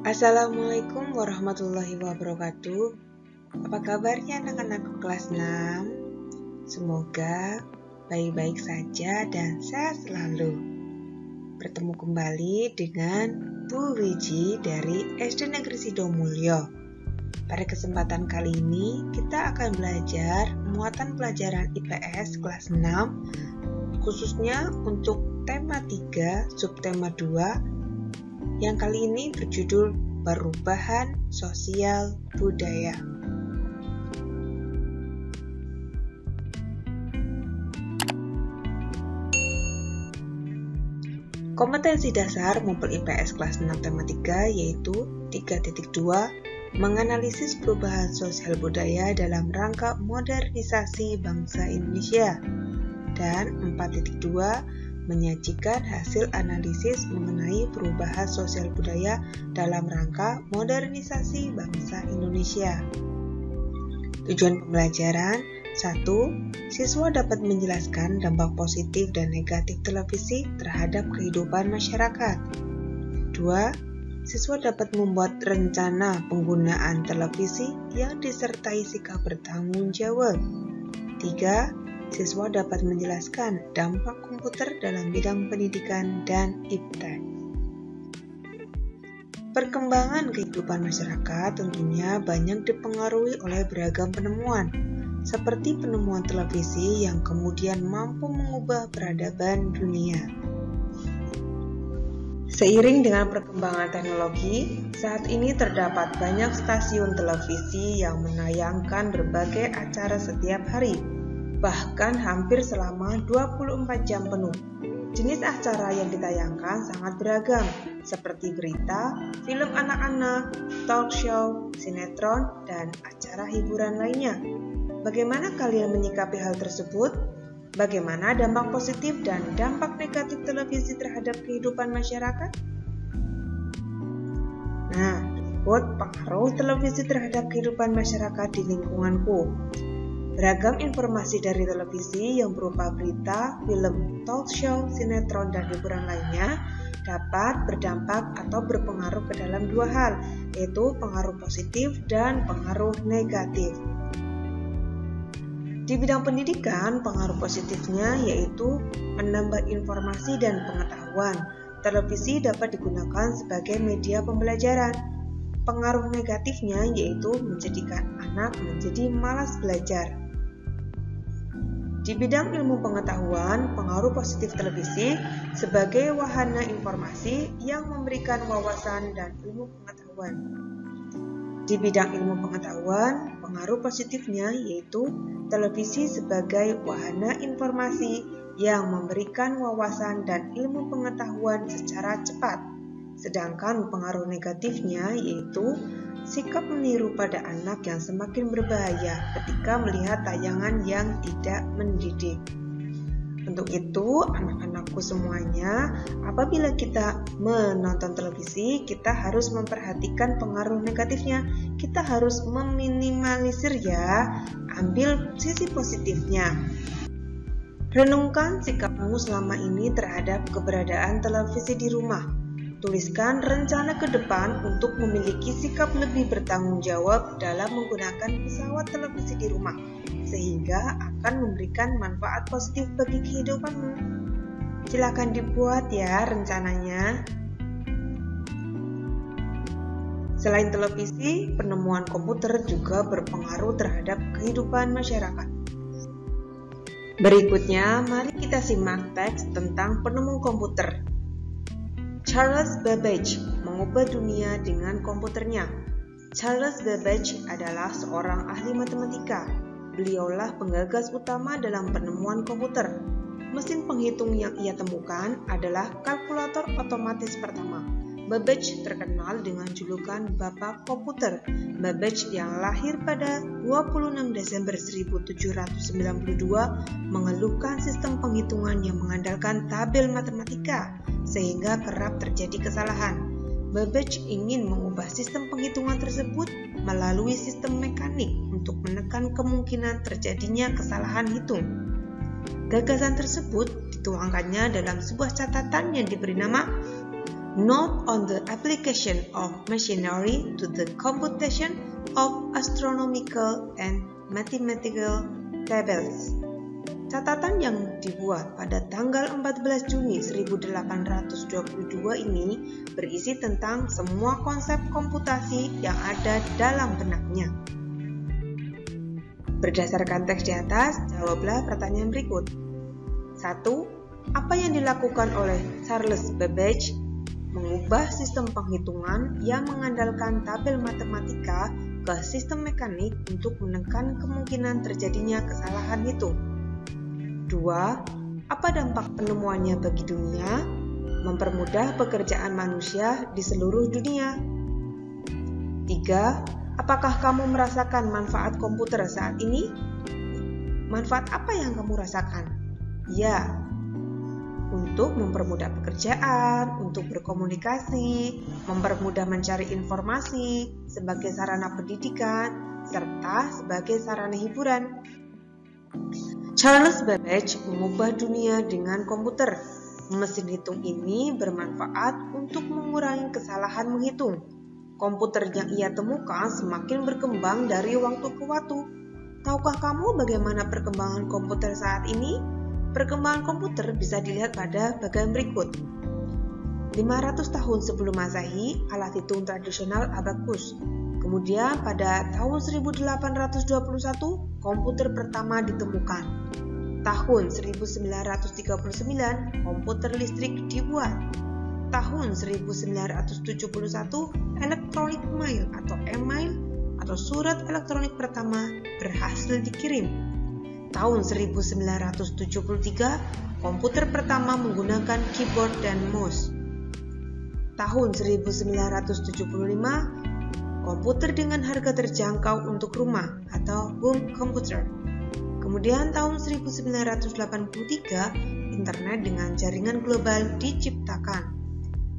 Assalamualaikum warahmatullahi wabarakatuh. Apa kabarnya anak-anak kelas 6? Semoga baik-baik saja dan sehat selalu. Bertemu kembali dengan Bu Wiji dari SD Negeri Sidomulyo. Pada kesempatan kali ini kita akan belajar muatan pelajaran IPS kelas 6, khususnya untuk tema 3, subtema 2, yang kali ini berjudul Perubahan Sosial Budaya. Kompetensi dasar Mumpel IPS kelas 6 tema 3 yaitu 3.2 menganalisis perubahan sosial budaya dalam rangka modernisasi bangsa Indonesia, dan 4.2 menyajikan hasil analisis mengenai perubahan sosial budaya dalam rangka modernisasi bangsa Indonesia. Tujuan pembelajaran: 1. Siswa dapat menjelaskan dampak positif dan negatif televisi terhadap kehidupan masyarakat. 2. Siswa dapat membuat rencana penggunaan televisi yang disertai sikap bertanggung jawab. 3. Siswa dapat menjelaskan dampak komputer dalam bidang pendidikan dan iptek. Perkembangan kehidupan masyarakat tentunya banyak dipengaruhi oleh beragam penemuan, seperti penemuan televisi yang kemudian mampu mengubah peradaban dunia. Seiring dengan perkembangan teknologi, saat ini terdapat banyak stasiun televisi yang menayangkan berbagai acara setiap hari, bahkan hampir selama 24 jam penuh. Jenis acara yang ditayangkan sangat beragam, seperti berita, film anak-anak, talk show, sinetron, dan acara hiburan lainnya. Bagaimana kalian menyikapi hal tersebut? Bagaimana dampak positif dan dampak negatif televisi terhadap kehidupan masyarakat? Nah, buat pengaruh televisi terhadap kehidupan masyarakat di lingkunganku. Beragam informasi dari televisi yang berupa berita, film, talk show, sinetron, dan hiburan lainnya dapat berdampak atau berpengaruh ke dalam dua hal, yaitu pengaruh positif dan pengaruh negatif. Di bidang pendidikan, pengaruh positifnya yaitu menambah informasi dan pengetahuan. Televisi dapat digunakan sebagai media pembelajaran. Pengaruh negatifnya yaitu menjadikan anak menjadi malas belajar. Di bidang ilmu pengetahuan, pengaruh positif televisi sebagai wahana informasi yang memberikan wawasan dan ilmu pengetahuan. Di bidang ilmu pengetahuan, pengaruh positifnya yaitu televisi sebagai wahana informasi yang memberikan wawasan dan ilmu pengetahuan secara cepat. Sedangkan pengaruh negatifnya yaitu sikap meniru pada anak yang semakin berbahaya ketika melihat tayangan yang tidak mendidik. Untuk itu, anak-anakku semuanya, apabila kita menonton televisi, kita harus memperhatikan pengaruh negatifnya. Kita harus meminimalisir ya, ambil sisi positifnya. Renungkan sikapmu selama ini terhadap keberadaan televisi di rumah. Tuliskan rencana ke depan untuk memiliki sikap lebih bertanggung jawab dalam menggunakan pesawat televisi di rumah, sehingga akan memberikan manfaat positif bagi kehidupanmu. Silakan dibuat ya rencananya. Selain televisi, penemuan komputer juga berpengaruh terhadap kehidupan masyarakat. Berikutnya, mari kita simak teks tentang penemu komputer. Charles Babbage mengubah dunia dengan komputernya. Charles Babbage adalah seorang ahli matematika. Beliaulah penggagas utama dalam penemuan komputer. Mesin penghitung yang ia temukan adalah kalkulator otomatis pertama. Babbage terkenal dengan julukan Bapak Komputer. Babbage yang lahir pada 26 Desember 1792 mengeluhkan sistem penghitungan yang mengandalkan tabel matematika, sehingga kerap terjadi kesalahan. Babbage ingin mengubah sistem penghitungan tersebut melalui sistem mekanik untuk menekan kemungkinan terjadinya kesalahan hitung. Gagasan tersebut dituangkannya dalam sebuah catatan yang diberi nama Note on the application of machinery to the computation of astronomical and mathematical tables. Catatan yang dibuat pada tanggal 14 Juni 1822 ini berisi tentang semua konsep komputasi yang ada dalam benaknya. Berdasarkan teks di atas, jawablah pertanyaan berikut. 1. Apa yang dilakukan oleh Charles Babbage? Mengubah sistem penghitungan yang mengandalkan tabel matematika ke sistem mekanik untuk menekan kemungkinan terjadinya kesalahan hitung. 2. Apa dampak penemuannya bagi dunia? Mempermudah pekerjaan manusia di seluruh dunia. 3. Apakah kamu merasakan manfaat komputer saat ini? Manfaat apa yang kamu rasakan? Ya, untuk mempermudah pekerjaan, untuk berkomunikasi, mempermudah mencari informasi, sebagai sarana pendidikan, serta sebagai sarana hiburan. Charles Babbage mengubah dunia dengan komputer. Mesin hitung ini bermanfaat untuk mengurangi kesalahan menghitung. Komputer yang ia temukan semakin berkembang dari waktu ke waktu. Tahukah kamu bagaimana perkembangan komputer saat ini? Perkembangan komputer bisa dilihat pada bagian berikut. 500 tahun sebelum Masehi, alat hitung tradisional abacus. Kemudian pada tahun 1821, komputer pertama ditemukan. Tahun 1939, komputer listrik dibuat. Tahun 1971, elektronik mail atau e-mail atau surat elektronik pertama berhasil dikirim. Tahun 1973, komputer pertama menggunakan keyboard dan mouse. Tahun 1975, komputer dengan harga terjangkau untuk rumah atau home computer. Kemudian tahun 1983, internet dengan jaringan global diciptakan.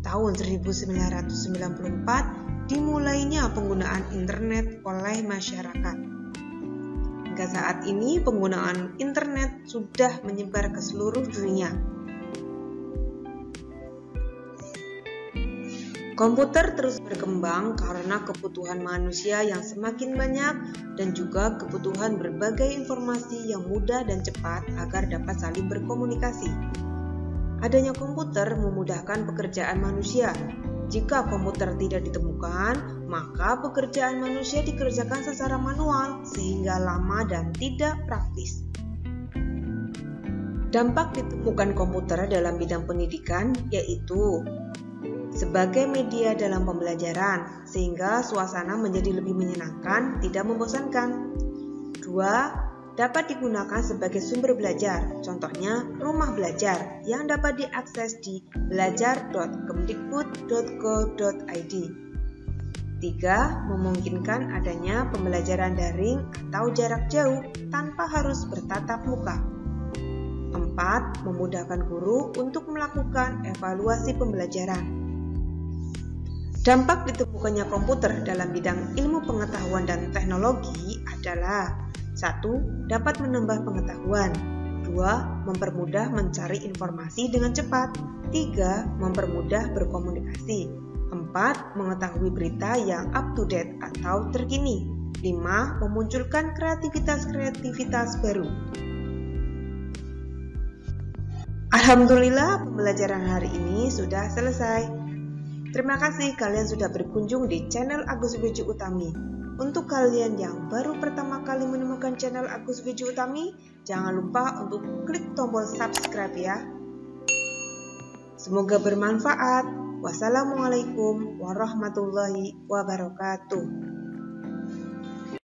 Tahun 1994, dimulainya penggunaan internet oleh masyarakat. Hingga saat ini penggunaan internet sudah menyebar ke seluruh dunia. Komputer terus berkembang karena kebutuhan manusia yang semakin banyak dan juga kebutuhan berbagai informasi yang mudah dan cepat agar dapat saling berkomunikasi. Adanya komputer memudahkan pekerjaan manusia. Jika komputer tidak ditemukan, maka pekerjaan manusia dikerjakan secara manual sehingga lama dan tidak praktis. Dampak ditemukan komputer dalam bidang pendidikan yaitu sebagai media dalam pembelajaran sehingga suasana menjadi lebih menyenangkan, tidak membosankan. 2. Dapat digunakan sebagai sumber belajar, contohnya rumah belajar yang dapat diakses di belajar.kemdikbud.go.id. 3. Memungkinkan adanya pembelajaran daring atau jarak jauh tanpa harus bertatap muka. 4. Memudahkan guru untuk melakukan evaluasi pembelajaran. Dampak ditemukannya komputer dalam bidang ilmu pengetahuan dan teknologi adalah 1. Dapat menambah pengetahuan. 2. Mempermudah mencari informasi dengan cepat. 3. Mempermudah berkomunikasi. 4. Mengetahui berita yang up to date atau terkini. 5. Memunculkan kreativitas baru. Alhamdulillah, pembelajaran hari ini sudah selesai. Terima kasih kalian sudah berkunjung di channel Agus Bejo Utami. Untuk kalian yang baru pertama kali menemukan channel Agus Bejo Utami, jangan lupa untuk klik tombol subscribe ya. Semoga bermanfaat. Wassalamualaikum warahmatullahi wabarakatuh.